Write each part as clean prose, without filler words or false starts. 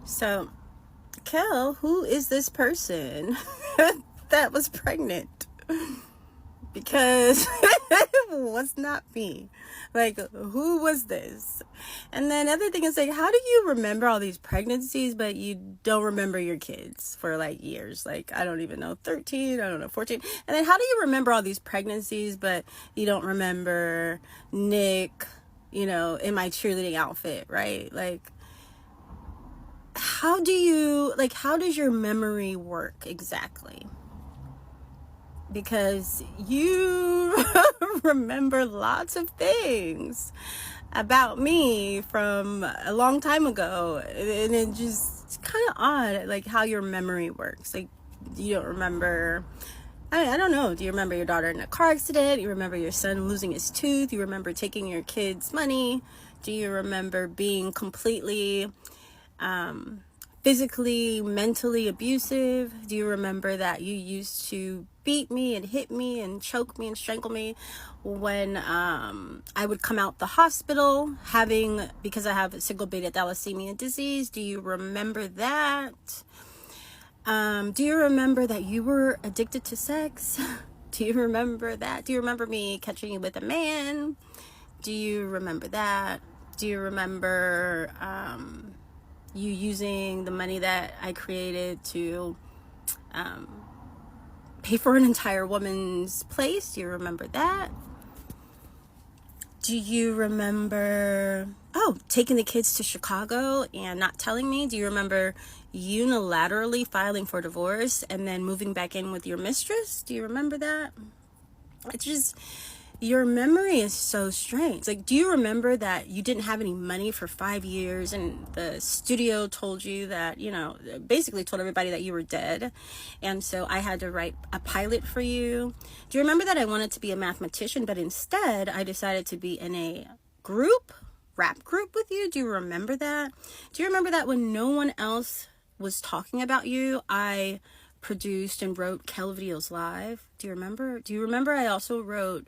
So, Kel, who is this person that was pregnant? Because it was not me. Like, who was this? And then other thing is, like, how do you remember all these pregnancies, but you don't remember your kids for like years? Like, I don't even know, 13, I don't know, 14. And then how do you remember all these pregnancies, but you don't remember Nick, in my cheerleading outfit, right? Like, how does your memory work exactly? Because you remember lots of things about me from a long time ago, and it just, it's kind of odd, like, how your memory works. Like, you don't remember, I don't know, do you remember your daughter in a car accident? You remember your son losing his tooth? You remember taking your kids' money? Do you remember being completely physically, mentally abusive? Do you remember that you used to beat me and hit me and choke me and strangle me when I would come out the hospital because I have sickle beta thalassemia disease? Do you remember that? Do you remember that you were addicted to sex? Do you remember that? Do you remember me catching you with a man? Do you remember that? Do you remember you using the money that I created to pay for an entire woman's place? Do you remember that? Do you remember, taking the kids to Chicago and not telling me? Do you remember unilaterally filing for divorce and then moving back in with your mistress? Do you remember that? It's just, your memory is so strange. Like, do you remember that you didn't have any money for 5 years and the studio told you that, basically told everybody that you were dead, and so I had to write a pilot for you? Do you remember that I wanted to be a mathematician, but instead I decided to be in a rap group with you? Do you remember that? Do you remember that when no one else was talking about you, I produced and wrote Kel Videos Live? Do you remember? Do you remember I also wrote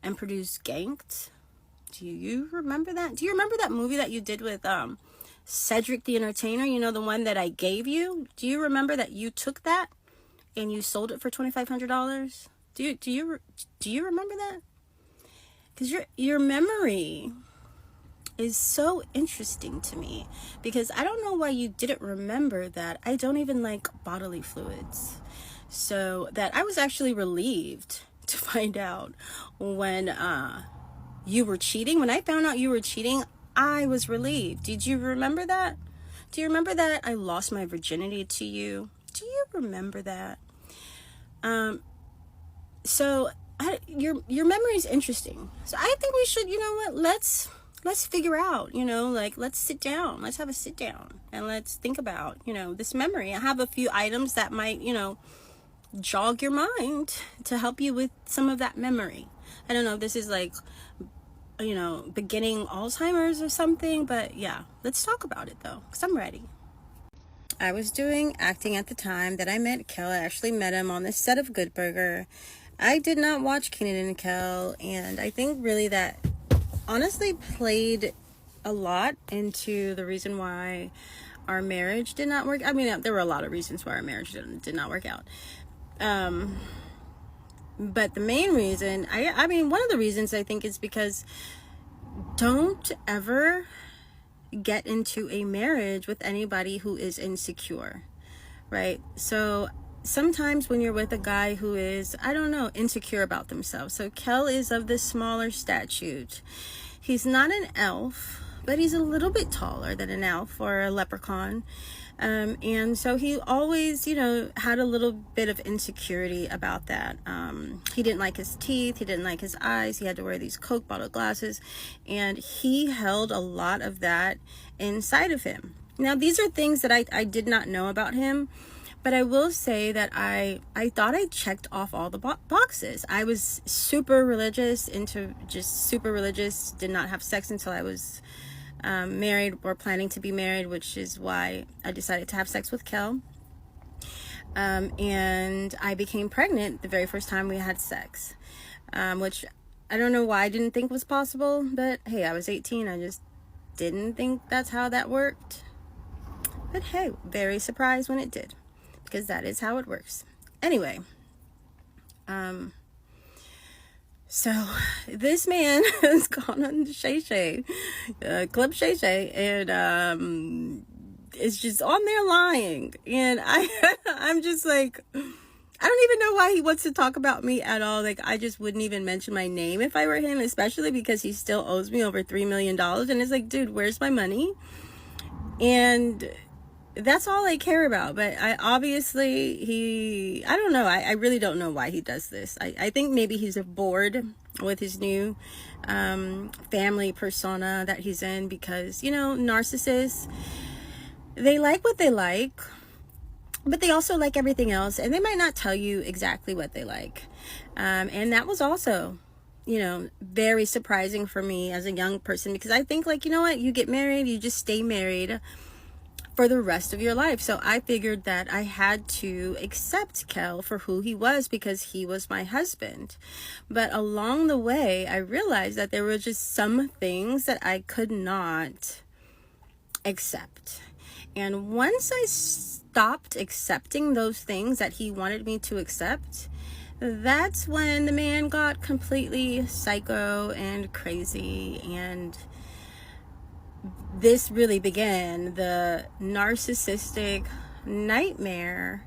and produced Ganked? Do you remember that? Do you remember that movie that you did with Cedric the Entertainer? The one that I gave you? Do you remember that you took that and you sold it for $2,500? Do you remember that? Because your memory is so interesting to me, because I don't know why you didn't remember that I don't even like bodily fluids. So that I was actually relieved to find out when you were cheating. When I found out you were cheating, I was relieved. Did you remember that? Do you remember that I lost my virginity to you? Do you remember that? So your memory is interesting. So I think we should, let's figure out, let's sit down. Let's have a sit down and let's think about, this memory. I have a few items that might, jog your mind to help you with some of that memory. I don't know if this is like, beginning Alzheimer's or something, but yeah, let's talk about it though, because I'm ready. I was doing acting at the time that I met Kel. I actually met him on the set of Good Burger. I did not watch Kenan and Kel, and I think really that honestly played a lot into the reason why our marriage did not work. I mean, there were a lot of reasons why our marriage did not work out. But the main reason, one of the reasons I think is because don't ever get into a marriage with anybody who is insecure, right? So sometimes when you're with a guy who is, insecure about themselves. So Kel is of the smaller statute. He's not an elf, but he's a little bit taller than an elf or a leprechaun. And so he always, had a little bit of insecurity about that. He didn't like his teeth. He didn't like his eyes. He had to wear these Coke bottle glasses. And he held a lot of that inside of him. Now, these are things that I did not know about him. But I will say that I thought I checked off all the boxes. I was super religious, did not have sex until I was married or planning to be married, which is why I decided to have sex with Kel. And I became pregnant the very first time we had sex, which I don't know why I didn't think was possible, but hey, I was 18. I just didn't think that's how that worked. But hey, very surprised when it did, because that is how it works. Anyway, so this man has gone on Shay Shay, Club Shay Shay, and is just on there lying. And I'm just like, I don't even know why he wants to talk about me at all. Like, I just wouldn't even mention my name if I were him, especially because he still owes me over $3 million. And it's like, dude, where's my money? And that's all I care about. But I don't know. I really don't know why he does this. I think maybe he's bored with his new family persona that he's in, because, narcissists, they like what they like, but they also like everything else, and they might not tell you exactly what they like. And that was also, very surprising for me as a young person, because I think, like, you get married, you just stay married for the rest of your life. So I figured that I had to accept Kel for who he was, because he was my husband. But along the way, I realized that there were just some things that I could not accept. And once I stopped accepting those things that he wanted me to accept, that's when the man got completely psycho and crazy. And this really began the narcissistic nightmare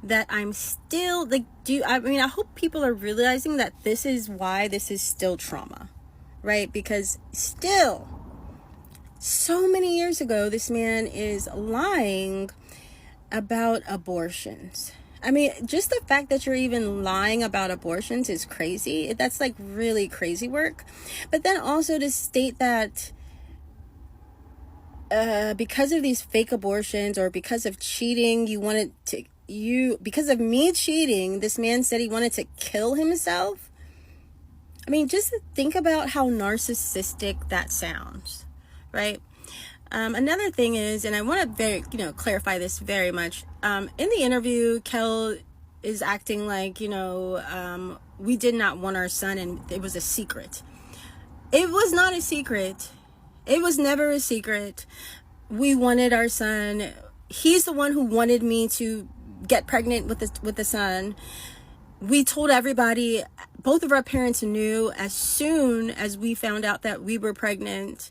that I'm still like, I hope people are realizing that this is why this is still trauma, right? Because still, so many years ago, this man is lying about abortions. I mean, just the fact that you're even lying about abortions is crazy. That's like really crazy work. But then also to state that because of these fake abortions, or because of cheating, because of me cheating, this man said he wanted to kill himself. I mean, just think about how narcissistic that sounds, right? Another thing is, and I want to clarify this very much. In the interview, Kel is acting like, we did not want our son and it was a secret. It was not a secret. It was never a secret. We wanted our son. He's the one who wanted me to get pregnant with the son. We told everybody. Both of our parents knew as soon as we found out that we were pregnant.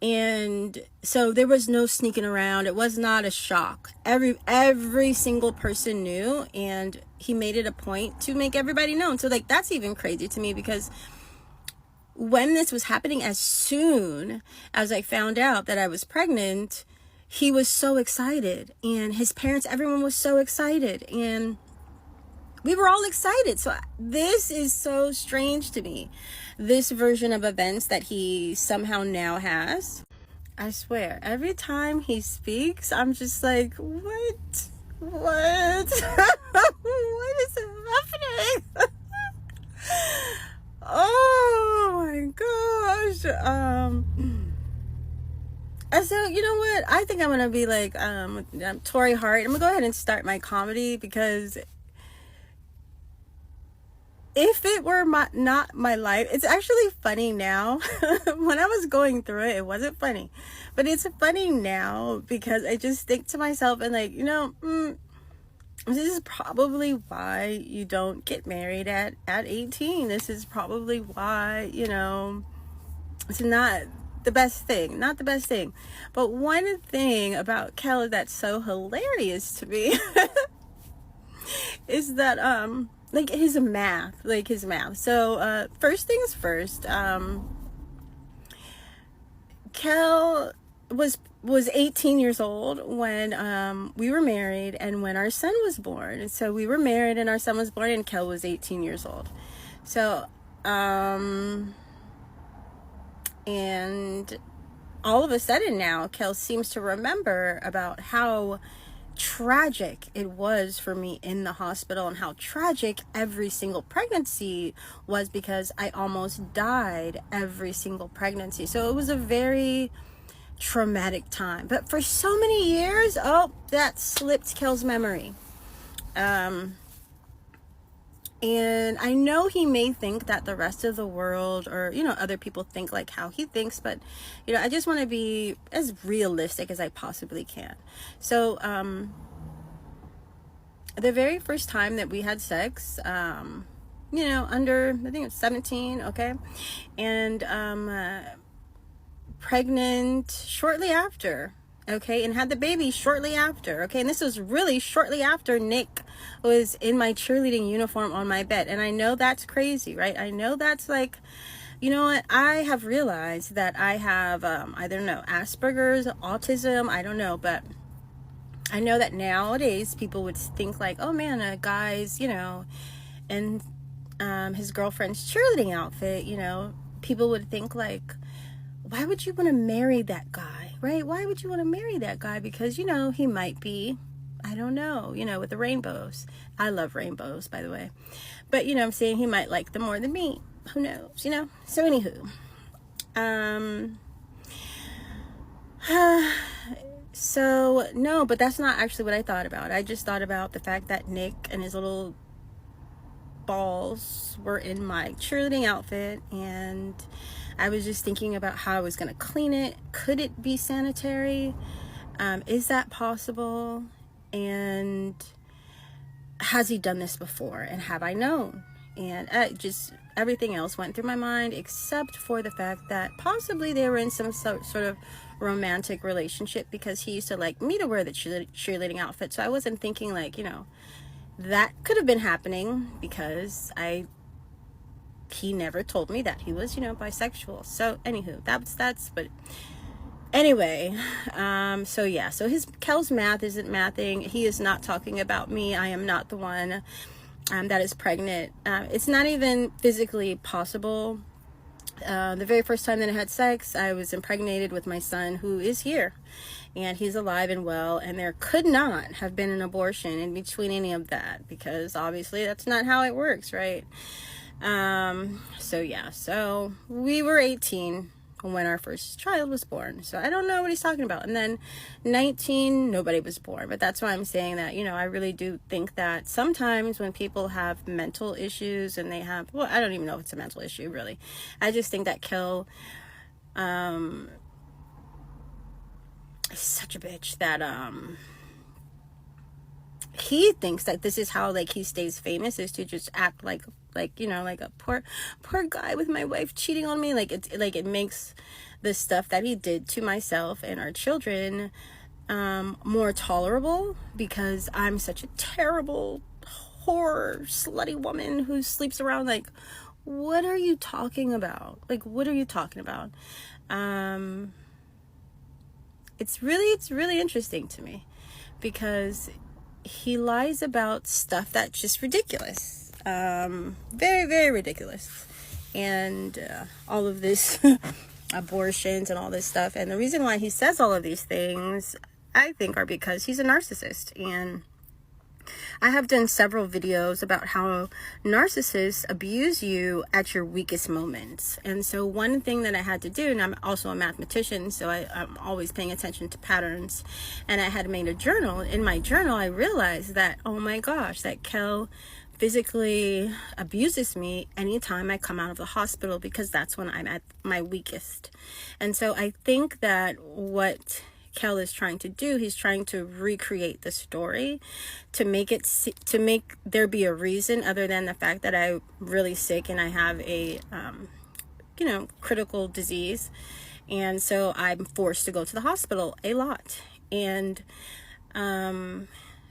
And so there was no sneaking around. It was not a shock. Every single person knew, and he made it a point to make everybody know. So like, that's even crazy to me, because when this was happening, as soon as I found out that I was pregnant, he was so excited, and his parents, everyone was so excited, and we were all excited. So this is so strange to me, this version of events that he somehow now has. I swear, every time he speaks, I'm just like, what? What? What is happening? Oh my gosh. So you know what? I think I'm gonna be like Tori Hart. I'm gonna go ahead and start my comedy, because if it were not my life, it's actually funny now. When I was going through it, it wasn't funny, but it's funny now, because I just think to myself, and like, this is probably why you don't get married at 18. This is probably why, it's not the best thing. But one thing about Kel that's so hilarious to me is that, like his math. So, first things first, Kel was 18 years old when we were married, and when our son was born. So we were married and our son was born, and Kel was 18 years old. So and all of a sudden now, Kel seems to remember about how tragic it was for me in the hospital, and how tragic every single pregnancy was, because I almost died every single pregnancy. So it was a very traumatic time. But for so many years, that slipped Kel's memory. And I know he may think that the rest of the world, or, you know, other people think like how he thinks, but, you know, I just want to be as realistic as I possibly can. So, the very first time that we had sex, you know, under, I think it's 17, okay? And, pregnant shortly after, okay, and had the baby shortly after, okay, and this was really shortly after Nick was in my cheerleading uniform on my bed. And I know that's crazy, right? I know that's like, you know what, I have realized that I have I don't know, Asperger's, autism, I don't know, but I know that nowadays people would think like, oh man, a guy's, you know, in his girlfriend's cheerleading outfit, you know, people would think like, why would you want to marry that guy, right? Why would you want to marry that guy? Because, you know, he might be, I don't know, you know, with the rainbows. I love rainbows, by the way. But, you know, I'm saying he might like them more than me. Who knows, you know? So, anywho. So, no, but that's not actually what I thought about. I just thought about the fact that Nick and his little balls were in my cheerleading outfit, and I was just thinking about how I was going to clean it. Could it be sanitary? Is that possible? And has he done this before? And have I known? And just everything else went through my mind except for the fact that possibly they were in some sort of romantic relationship, because he used to like me to wear the cheerleading outfit. So I wasn't thinking like, you know, that could have been happening, because he never told me that he was, you know, bisexual. So anywho, that's but anyway, so yeah, so Kel's math isn't mathing. He is not talking about me. I am not the one that is pregnant. It's not even physically possible. The very first time that I had sex, I was impregnated with my son, who is here, and he's alive and well, and there could not have been an abortion in between any of that, because obviously that's not how it works, right? So yeah, so we were 18 when our first child was born. So I don't know what he's talking about. And then 19, nobody was born. But that's why I'm saying that, you know, I really do think that sometimes when people have mental issues and they have, well, I don't even know if it's a mental issue, really. I just think that Kel, is such a bitch that, he thinks that this is how like he stays famous, is to just act like you know, like a poor guy with my wife cheating on me. Like it makes the stuff that he did to myself and our children more tolerable, because I'm such a terrible whore slutty woman who sleeps around. Like, what are you talking about? Like, what are you talking about? It's really interesting to me, because he lies about stuff that's just ridiculous. Very ridiculous. And all of this abortions and all this stuff. And the reason why he says all of these things, I think, are because he's a narcissist. And I have done several videos about how narcissists abuse you at your weakest moments. And so one thing that I had to do, and I'm also a mathematician, so I'm always paying attention to patterns, and I had made a journal. In my journal, I realized that, oh my gosh, that Kel physically abuses me anytime I come out of the hospital, because that's when I'm at my weakest. And so I think that what Kel is trying to do, he's trying to recreate the story to make there be a reason other than the fact that I'm really sick and I have a you know, critical disease, and so I'm forced to go to the hospital a lot. And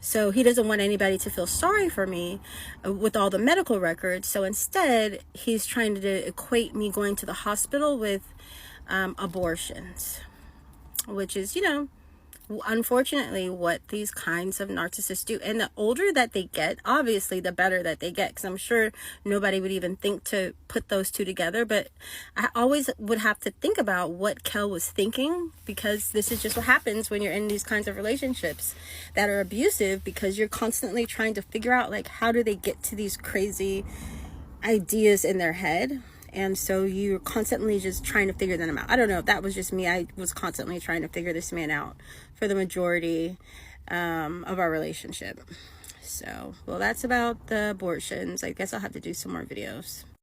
so he doesn't want anybody to feel sorry for me with all the medical records. So instead, he's trying to equate me going to the hospital with abortions, which is, you know, unfortunately what these kinds of narcissists do. And the older that they get, obviously the better that they get, because I'm sure nobody would even think to put those two together. But I always would have to think about what Kel was thinking, because this is just what happens when you're in these kinds of relationships that are abusive, because you're constantly trying to figure out, like, how do they get to these crazy ideas in their head. And so you're constantly just trying to figure them out. I don't know if that was just me. I was constantly trying to figure this man out for the majority of our relationship. So, well, that's about the abortions. I guess I'll have to do some more videos.